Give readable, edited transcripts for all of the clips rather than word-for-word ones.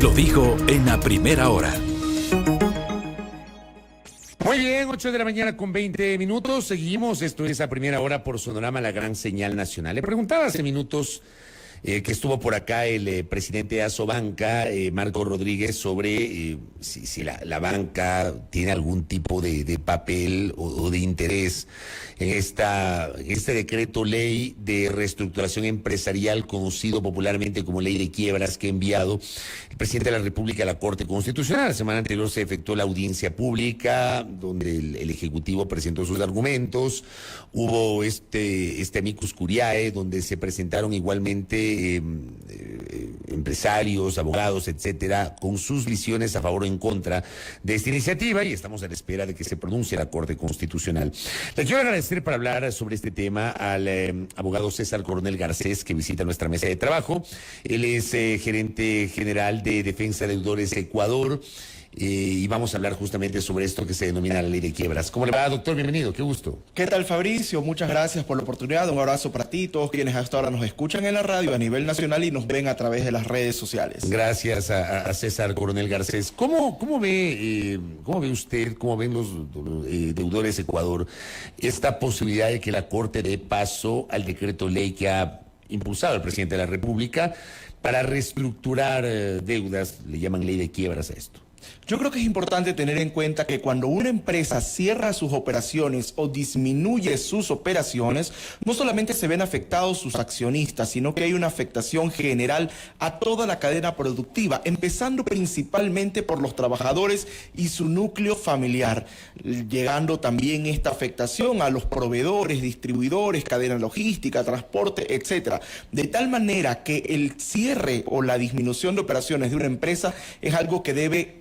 Lo dijo en la primera hora. Muy bien, 8 de la mañana con 20 minutos. Seguimos, esto es a primera hora por Sonorama, la gran señal nacional. Le preguntaba hace minutos que estuvo por acá el presidente de Asobanca, Marco Rodríguez, sobre si la banca tiene algún tipo de papel o de interés en este decreto ley de reestructuración empresarial, conocido popularmente como ley de quiebras, que ha enviado el presidente de la República a la Corte Constitucional. La semana anterior se efectuó la audiencia pública, donde el Ejecutivo presentó sus argumentos. Hubo este amicus curiae, donde se presentaron igualmente empresarios, abogados, etcétera, con sus visiones a favor o en contra de esta iniciativa, y estamos a la espera de que se pronuncie la Corte Constitucional. Le quiero agradecer para hablar sobre este tema al abogado César Coronel Garcés, que visita nuestra mesa de trabajo. Él es gerente general de Defensa de Deudores Ecuador, y vamos a hablar justamente sobre esto que se denomina la ley de quiebras. ¿Cómo le va, doctor? Bienvenido, qué gusto. ¿Qué tal, Fabricio? Muchas gracias por la oportunidad. Un abrazo para ti y todos quienes hasta ahora nos escuchan en la radio a nivel nacional y nos ven a través de las redes sociales. Gracias a César Coronel Garcés. ¿Cómo ve usted, cómo ven los deudores Ecuador, esta posibilidad de que la Corte dé paso al decreto ley que ha impulsado el presidente de la República para reestructurar deudas? Le llaman ley de quiebras a esto. Yo creo que es importante tener en cuenta que cuando una empresa cierra sus operaciones o disminuye sus operaciones, no solamente se ven afectados sus accionistas, sino que hay una afectación general a toda la cadena productiva, empezando principalmente por los trabajadores y su núcleo familiar, llegando también esta afectación a los proveedores, distribuidores, cadena logística, transporte, etcétera. De tal manera que el cierre o la disminución de operaciones de una empresa es algo que debe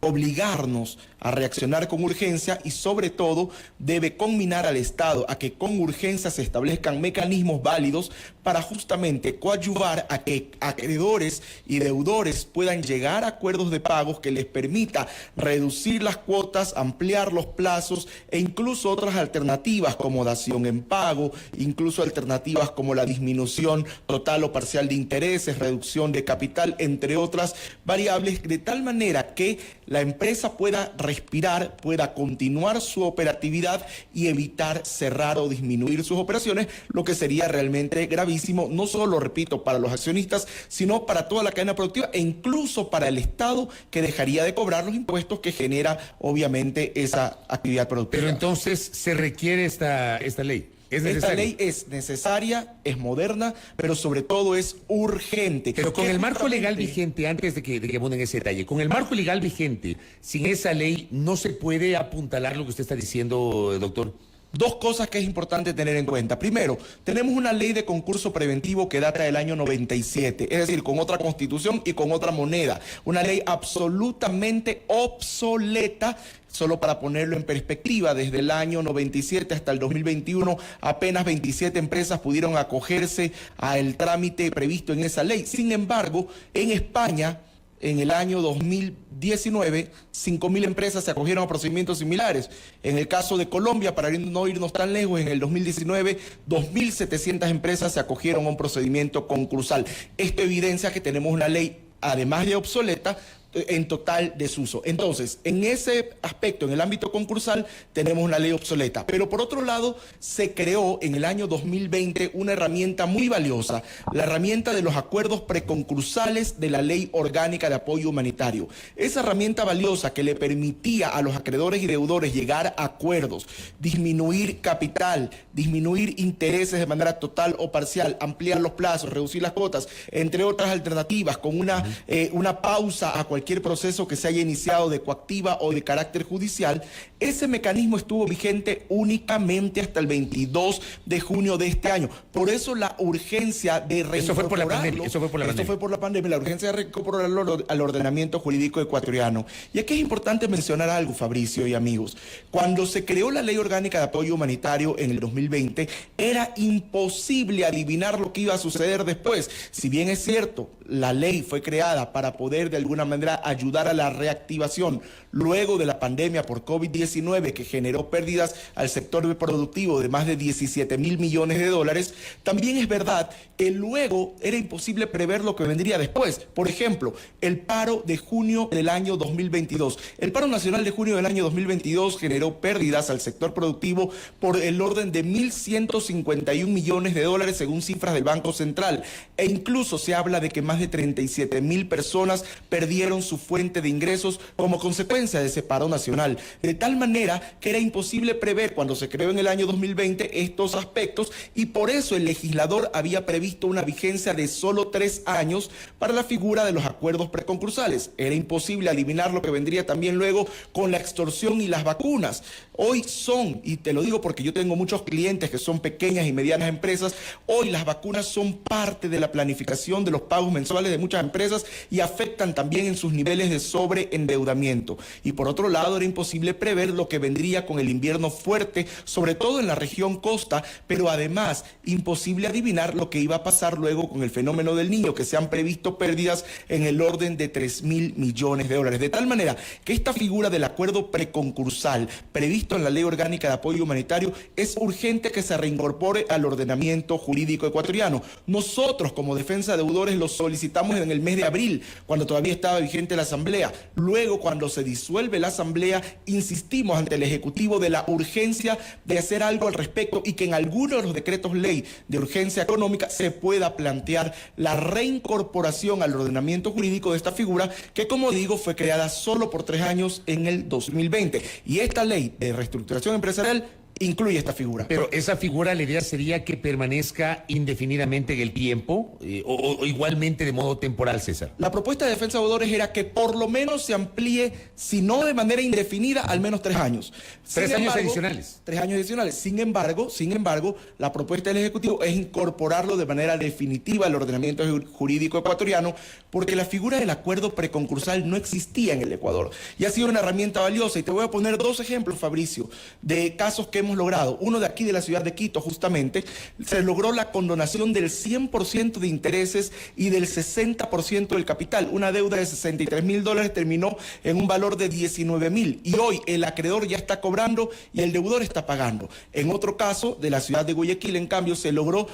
obligarnos a reaccionar con urgencia y sobre todo debe conminar al Estado a que con urgencia se establezcan mecanismos válidos para justamente coadyuvar a que acreedores y deudores puedan llegar a acuerdos de pagos que les permita reducir las cuotas, ampliar los plazos e incluso otras alternativas como dación en pago, incluso alternativas como la disminución total o parcial de intereses, reducción de capital, entre otras variables, de tal manera que la empresa pueda respirar, pueda continuar su operatividad y evitar cerrar o disminuir sus operaciones, lo que sería realmente gravísimo, no solo, repito, para los accionistas, sino para toda la cadena productiva e incluso para el Estado, que dejaría de cobrar los impuestos que genera, obviamente, esa actividad productiva. Pero entonces, ¿se requiere esta ley? Esta ley es necesaria, es moderna, pero sobre todo es urgente. Pero con el marco legal vigente, antes de que abunden ese detalle, con el marco legal vigente, sin esa ley, ¿no se puede apuntalar lo que usted está diciendo, doctor? Dos cosas que es importante tener en cuenta. Primero, tenemos una ley de concurso preventivo que data del año 97, es decir, con otra constitución y con otra moneda. Una ley absolutamente obsoleta. Solo para ponerlo en perspectiva, desde el año 97 hasta el 2021, apenas 27 empresas pudieron acogerse al trámite previsto en esa ley. Sin embargo, en España, en el año 2019, 5.000 empresas se acogieron a procedimientos similares. En el caso de Colombia, para no irnos tan lejos, en el 2019, 2.700 empresas se acogieron a un procedimiento concursal. Esto evidencia que tenemos una ley, además de obsoleta, en total desuso. Entonces, en ese aspecto, en el ámbito concursal, tenemos una ley obsoleta. Pero por otro lado, se creó en el año 2020 una herramienta muy valiosa, la herramienta de los acuerdos preconcursales de la Ley Orgánica de Apoyo Humanitario. Esa herramienta valiosa que le permitía a los acreedores y deudores llegar a acuerdos, disminuir capital, disminuir intereses de manera total o parcial, ampliar los plazos, reducir las cuotas, entre otras alternativas, con una pausa a cualquier proceso que se haya iniciado de coactiva o de carácter judicial. Ese mecanismo estuvo vigente únicamente hasta el 22 de junio de este año. Por eso la urgencia de reincorporarlo. Eso fue por la pandemia. Esto fue por la pandemia, la urgencia de reincorporarlo al ordenamiento jurídico ecuatoriano. Y aquí es importante mencionar algo, Fabricio y amigos. Cuando se creó la Ley Orgánica de Apoyo Humanitario en el 2020, era imposible adivinar lo que iba a suceder después. Si bien es cierto, la ley fue creada para poder de alguna manera podrá ayudar a la reactivación luego de la pandemia por COVID-19 que generó pérdidas al sector productivo de más de 17.000 millones de dólares, también es verdad que luego era imposible prever lo que vendría después. Por ejemplo, el paro de junio del año 2022. El paro nacional de junio del año 2022 generó pérdidas al sector productivo por el orden de 1.151 millones de dólares según cifras del Banco Central. E incluso se habla de que más de 37.000 personas perdieron su fuente de ingresos como consecuencia de ese paro nacional, de tal manera que era imposible prever cuando se creó en el año 2020 estos aspectos, y por eso el legislador había previsto una vigencia de solo 3 años para la figura de los acuerdos preconcursales. Era imposible eliminar lo que vendría también luego con la extorsión y las vacunas. Hoy son, y te lo digo porque yo tengo muchos clientes que son pequeñas y medianas empresas, hoy las vacunas son parte de la planificación de los pagos mensuales de muchas empresas y afectan también en sus niveles de sobreendeudamiento. Y por otro lado, era imposible prever lo que vendría con el invierno fuerte, sobre todo en la región costa, pero además imposible adivinar lo que iba a pasar luego con el fenómeno del Niño, que se han previsto pérdidas en el orden de 3.000 millones de dólares. De tal manera que esta figura del acuerdo preconcursal previsto en la Ley Orgánica de Apoyo Humanitario es urgente que se reincorpore al ordenamiento jurídico ecuatoriano. Nosotros, como defensa de deudores, lo solicitamos en el mes de abril, cuando todavía estaba vigente la Asamblea. Luego, cuando se disuelve la Asamblea, insistimos ante el Ejecutivo de la urgencia de hacer algo al respecto y que en algunos de los decretos ley de urgencia económica se pueda plantear la reincorporación al ordenamiento jurídico de esta figura que, como digo, fue creada solo por 3 años en el 2020. Y esta ley de reestructuración empresarial incluye esta figura. Pero esa figura, la idea sería que permanezca indefinidamente en el tiempo o igualmente de modo temporal, César. La propuesta de defensa de deudores era que por lo menos se amplíe, si no de manera indefinida, al menos 3 años. 3 años adicionales. 3 años adicionales. Sin embargo, la propuesta del Ejecutivo es incorporarlo de manera definitiva al ordenamiento jurídico ecuatoriano, porque la figura del acuerdo preconcursal no existía en el Ecuador y ha sido una herramienta valiosa. Y te voy a poner 2 ejemplos, Fabricio, de casos que hemos logrado. Uno de aquí de la ciudad de Quito, justamente, se logró la condonación del 100% de intereses y del 60% del capital. Una deuda de 63.000 dólares terminó en un valor de 19.000 y hoy el acreedor ya está cobrando y el deudor está pagando. En otro caso, de la ciudad de Guayaquil, en cambio, se logró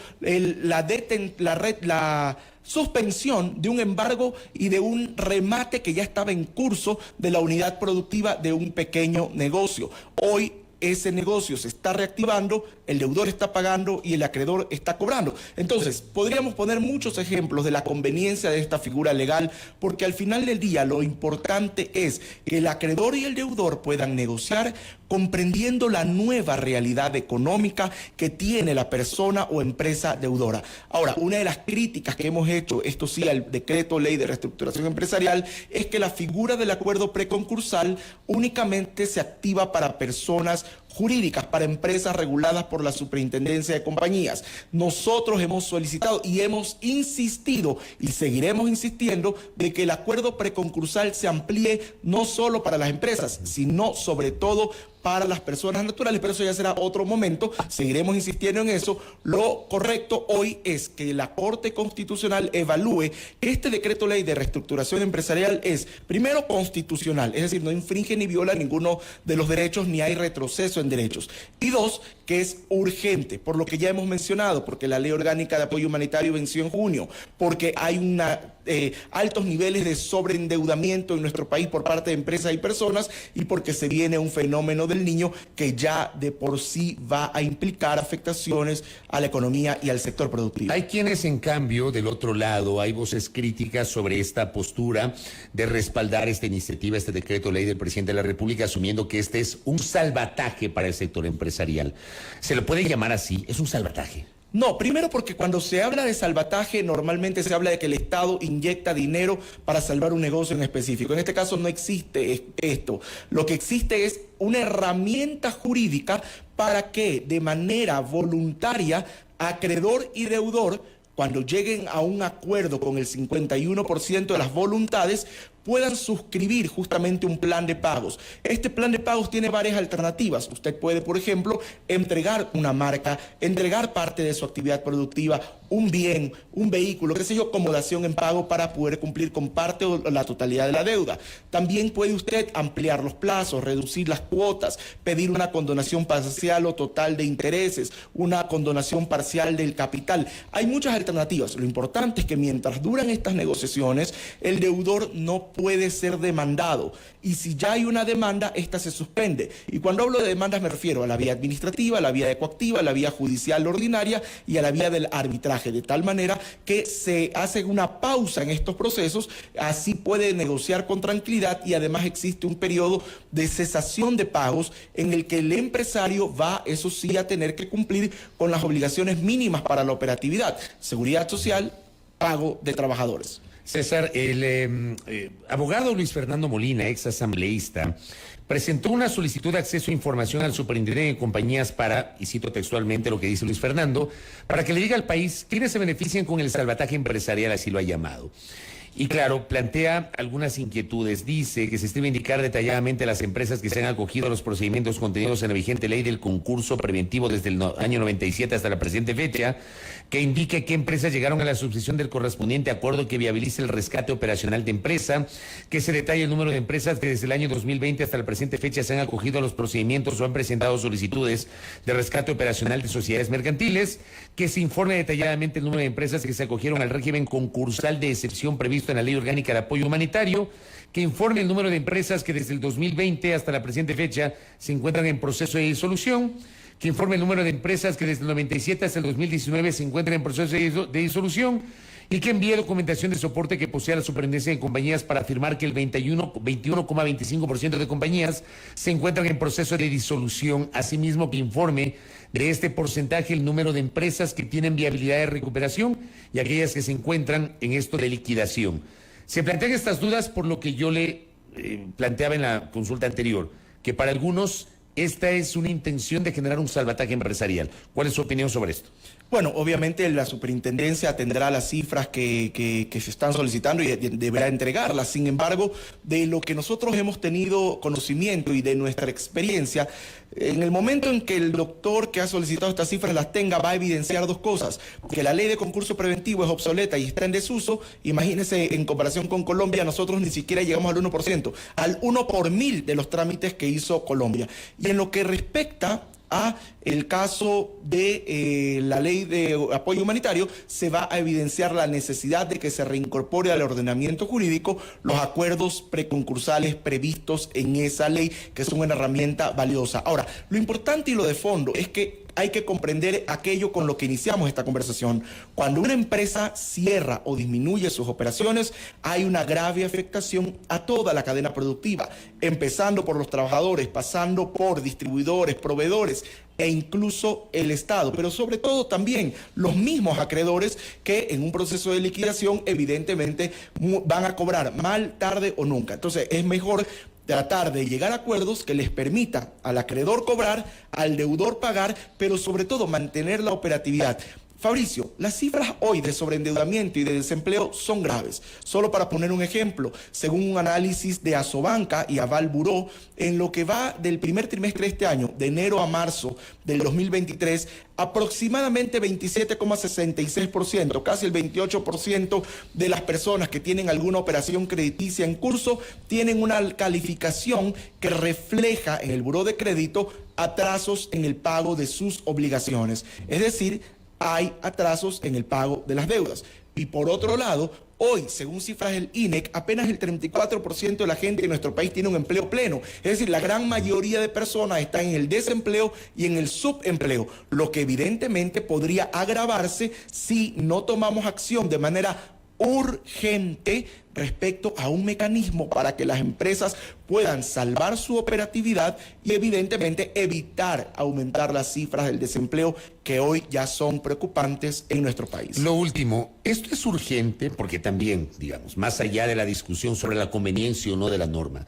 la suspensión de un embargo y de un remate que ya estaba en curso de la unidad productiva de un pequeño negocio. Hoy ese negocio se está reactivando, el deudor está pagando y el acreedor está cobrando. Entonces, podríamos poner muchos ejemplos de la conveniencia de esta figura legal, porque al final del día lo importante es que el acreedor y el deudor puedan negociar comprendiendo la nueva realidad económica que tiene la persona o empresa deudora. Ahora, una de las críticas que hemos hecho, esto sí, al decreto ley de reestructuración empresarial, es que la figura del acuerdo preconcursal únicamente se activa para personas jurídicas, para empresas reguladas por la Superintendencia de Compañías. Nosotros hemos solicitado y hemos insistido y seguiremos insistiendo de que el acuerdo preconcursal se amplíe no solo para las empresas, sino sobre todo para las personas naturales, pero eso ya será otro momento, seguiremos insistiendo en eso. Lo correcto hoy es que la Corte Constitucional evalúe que este decreto ley de reestructuración empresarial es, primero, constitucional, es decir, no infringe ni viola ninguno de los derechos ni hay retroceso en derechos, y 2, que es urgente, por lo que ya hemos mencionado, porque la Ley Orgánica de Apoyo Humanitario venció en junio, porque hay altos niveles de sobreendeudamiento en nuestro país por parte de empresas y personas, y porque se viene un fenómeno del Niño que ya de por sí va a implicar afectaciones a la economía y al sector productivo. Hay quienes, en cambio, del otro lado, hay voces críticas sobre esta postura de respaldar esta iniciativa, este decreto ley del presidente de la República, asumiendo que este es un salvataje para el sector empresarial. ¿Se lo puede llamar así? ¿Es un salvataje? No, primero porque cuando se habla de salvataje normalmente se habla de que el Estado inyecta dinero para salvar un negocio en específico. En este caso no existe esto. Lo que existe es una herramienta jurídica para que de manera voluntaria acreedor y deudor cuando lleguen a un acuerdo con el 51% de las voluntades, puedan suscribir justamente un plan de pagos. Este plan de pagos tiene varias alternativas. Usted puede, por ejemplo, entregar una marca, entregar parte de su actividad productiva, un bien, un vehículo, qué sé yo, como dación en pago para poder cumplir con parte o la totalidad de la deuda. También puede usted ampliar los plazos, reducir las cuotas, pedir una condonación parcial o total de intereses, una condonación parcial del capital. Hay muchas alternativas. Lo importante es que mientras duran estas negociaciones, el deudor no puede ser demandado, y si ya hay una demanda, esta se suspende. Y cuando hablo de demandas me refiero a la vía administrativa, a la vía coactiva, a la vía judicial ordinaria y a la vía del arbitraje, de tal manera que se hace una pausa en estos procesos, así puede negociar con tranquilidad, y además existe un periodo de cesación de pagos en el que el empresario va, eso sí, a tener que cumplir con las obligaciones mínimas para la operatividad: seguridad social, pago de trabajadores. César, el abogado Luis Fernando Molina, ex asambleísta, presentó una solicitud de acceso a información al superintendente de compañías para, y cito textualmente lo que dice Luis Fernando, para que le diga al país quiénes se benefician con el salvataje empresarial, así lo ha llamado. Y claro, plantea algunas inquietudes. Dice que se debe indicar detalladamente las empresas que se han acogido a los procedimientos contenidos en la vigente ley del concurso preventivo desde el año 97 hasta la presente fecha, que indique qué empresas llegaron a la suscripción del correspondiente acuerdo que viabilice el rescate operacional de empresa, que se detalle el número de empresas que desde el año 2020 hasta la presente fecha se han acogido a los procedimientos o han presentado solicitudes de rescate operacional de sociedades mercantiles, que se informe detalladamente el número de empresas que se acogieron al régimen concursal de excepción previsto en la Ley Orgánica de Apoyo Humanitario, que informe el número de empresas que desde el 2020 hasta la presente fecha se encuentran en proceso de disolución, que informe el número de empresas que desde el 97 hasta el 2019 se encuentran en proceso de disolución, y que envíe documentación de soporte que posea la Superintendencia de Compañías para afirmar que el 21,25% de compañías se encuentran en proceso de disolución. Asimismo, que informe de este porcentaje el número de empresas que tienen viabilidad de recuperación y aquellas que se encuentran en esto de liquidación. Se plantean estas dudas por lo que yo le planteaba en la consulta anterior, que para algunos esta es una intención de generar un salvataje empresarial. ¿Cuál es su opinión sobre esto? Bueno, obviamente la superintendencia tendrá las cifras que se están solicitando y deberá entregarlas. Sin embargo, de lo que nosotros hemos tenido conocimiento y de nuestra experiencia, en el momento en que el doctor que ha solicitado estas cifras las tenga, va a evidenciar dos cosas: que la ley de concurso preventivo es obsoleta y está en desuso. Imagínense, en comparación con Colombia, nosotros ni siquiera llegamos al 1%, al 1 por 1000 de los trámites que hizo Colombia. Y en lo que respecta a el caso de la ley de apoyo humanitario, se va a evidenciar la necesidad de que se reincorpore al ordenamiento jurídico los acuerdos preconcursales previstos en esa ley, que son una herramienta valiosa. Ahora, lo importante y lo de fondo es que hay que comprender aquello con lo que iniciamos esta conversación. Cuando una empresa cierra o disminuye sus operaciones, hay una grave afectación a toda la cadena productiva, empezando por los trabajadores, pasando por distribuidores, proveedores e incluso el Estado, pero sobre todo también los mismos acreedores que en un proceso de liquidación evidentemente van a cobrar mal, tarde o nunca. Entonces es mejor tratar de llegar a acuerdos que les permita al acreedor cobrar, al deudor pagar, pero sobre todo mantener la operatividad. Fabricio, las cifras hoy de sobreendeudamiento y de desempleo son graves. Solo para poner un ejemplo, según un análisis de Asobanca y Aval Buró, en lo que va del primer trimestre de este año, de enero a marzo del 2023, aproximadamente 27,66%, casi el 28% de las personas que tienen alguna operación crediticia en curso tienen una calificación que refleja en el buró de crédito atrasos en el pago de sus obligaciones. Es decir, hay atrasos en el pago de las deudas. Y por otro lado, hoy, según cifras del INEC, apenas el 34% de la gente en nuestro país tiene un empleo pleno. Es decir, la gran mayoría de personas están en el desempleo y en el subempleo, lo que evidentemente podría agravarse si no tomamos acción de manera urgente respecto a un mecanismo para que las empresas puedan salvar su operatividad y evidentemente evitar aumentar las cifras del desempleo que hoy ya son preocupantes en nuestro país. Lo último, esto es urgente porque también, digamos, más allá de la discusión sobre la conveniencia o no de la norma,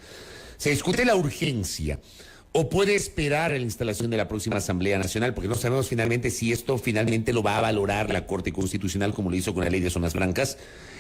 se discute la urgencia. ¿O puede esperar a la instalación de la próxima Asamblea Nacional? Porque no sabemos finalmente si esto finalmente lo va a valorar la Corte Constitucional como lo hizo con la ley de zonas francas.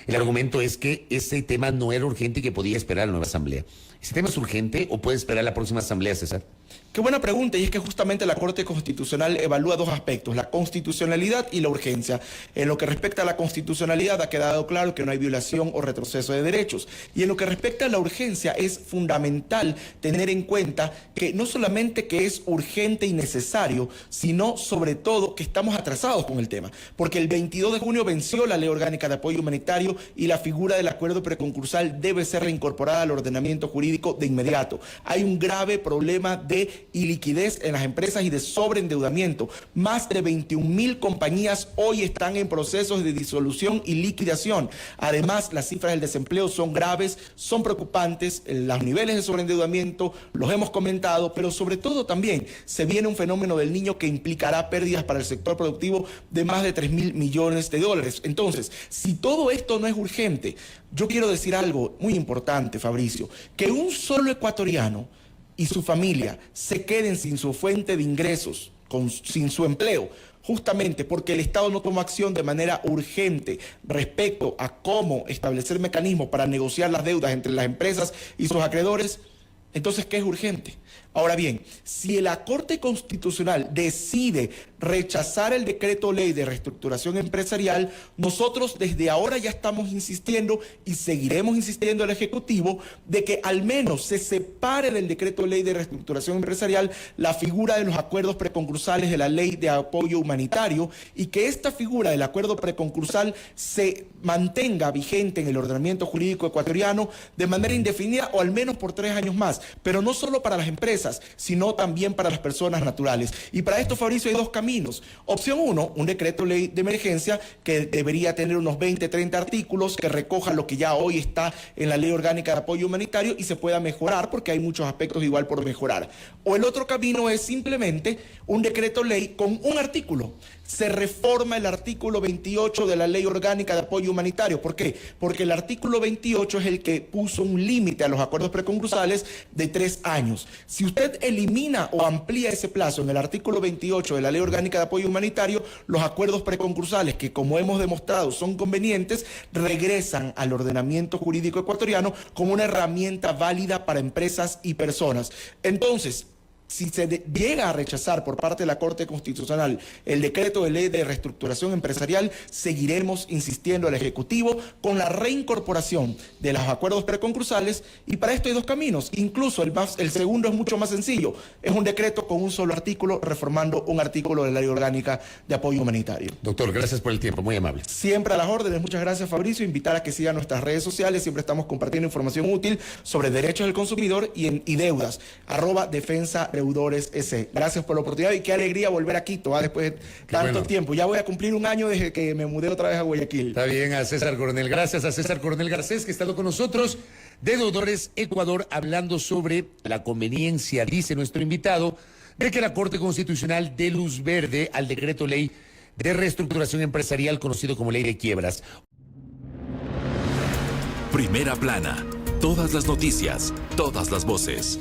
El argumento es que ese tema no era urgente y que podía esperar a la nueva Asamblea. ¿Ese tema es urgente o puede esperar la próxima Asamblea, César? Qué buena pregunta, y es que justamente la Corte Constitucional evalúa dos aspectos, la constitucionalidad y la urgencia. En lo que respecta a la constitucionalidad ha quedado claro que no hay violación o retroceso de derechos. Y en lo que respecta a la urgencia es fundamental tener en cuenta que no solamente que es urgente y necesario, sino sobre todo que estamos atrasados con el tema. Porque el 22 de junio venció la Ley Orgánica de Apoyo Humanitario y la figura del acuerdo preconcursal debe ser reincorporada al ordenamiento jurídico de inmediato. Hay un grave problema de iliquidez en las empresas y de sobreendeudamiento. Más de 21.000 compañías hoy están en procesos de disolución y liquidación. Además, las cifras del desempleo son graves, son preocupantes, los niveles de sobreendeudamiento los hemos comentado, pero sobre todo también se viene un fenómeno del niño que implicará pérdidas para el sector productivo de más de 3.000 millones de dólares. Entonces, si todo esto no es urgente, yo quiero decir algo muy importante, Fabricio, que un solo ecuatoriano y su familia se queden sin su fuente de ingresos, sin su empleo, justamente porque el Estado no tomó acción de manera urgente respecto a cómo establecer mecanismos para negociar las deudas entre las empresas y sus acreedores. Entonces, ¿qué es urgente? Ahora bien, si la Corte Constitucional decide rechazar el decreto ley de reestructuración empresarial, nosotros desde ahora ya estamos insistiendo y seguiremos insistiendo al Ejecutivo de que al menos se separe del decreto ley de reestructuración empresarial la figura de los acuerdos preconcursales de la ley de apoyo humanitario y que esta figura del acuerdo preconcursal se mantenga vigente en el ordenamiento jurídico ecuatoriano de manera indefinida o al menos por 3 años más, pero no solo para las empresas, sino también para las personas naturales. Y para esto, Fabricio, hay dos caminos. Opción 1, un decreto ley de emergencia que debería tener unos 20, 30 artículos que recoja lo que ya hoy está en la ley orgánica de apoyo humanitario y se pueda mejorar porque hay muchos aspectos igual por mejorar. O el otro camino es simplemente un decreto ley con un artículo. Se reforma el artículo 28 de la ley orgánica de apoyo humanitario. ¿Por qué? Porque el artículo 28 es el que puso un límite a los acuerdos preconcursales de 3 años. Si usted elimina o amplía ese plazo en el artículo 28 de la ley orgánica de apoyo humanitario, los acuerdos preconcursales, que como hemos demostrado son convenientes, regresan al ordenamiento jurídico ecuatoriano como una herramienta válida para empresas y personas. Entonces, si se llega a rechazar por parte de la Corte Constitucional el decreto de ley de reestructuración empresarial, seguiremos insistiendo al Ejecutivo con la reincorporación de los acuerdos preconcursales, y para esto hay dos caminos. Incluso el segundo es mucho más sencillo. Es un decreto con un solo artículo, reformando un artículo de la ley orgánica de apoyo humanitario. Doctor, gracias por el tiempo, muy amable. Siempre a las órdenes. Muchas gracias, Fabricio. Invitar a que sigan nuestras redes sociales. Siempre estamos compartiendo información útil sobre derechos del consumidor y deudas. @defensa deudores S. Gracias por la oportunidad y qué alegría volver a Quito después de tanto tiempo. Ya voy a cumplir un año desde que me mudé otra vez a Guayaquil. Está bien, a César Coronel. Gracias a César Coronel Garcés, que ha estado con nosotros de Deudores Ecuador, hablando sobre la conveniencia, dice nuestro invitado, de que la Corte Constitucional dé luz verde al decreto ley de reestructuración empresarial conocido como Ley de Quiebras. Primera plana. Todas las noticias, todas las voces.